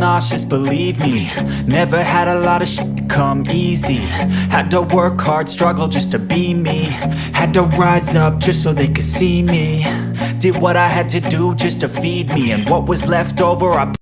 nauseous, believe me. Never had a lot of shit come easy. Had to work hard, struggle just to be me. Had to rise up just so they could see me. Did what I had to do just to feed me, and what was left over I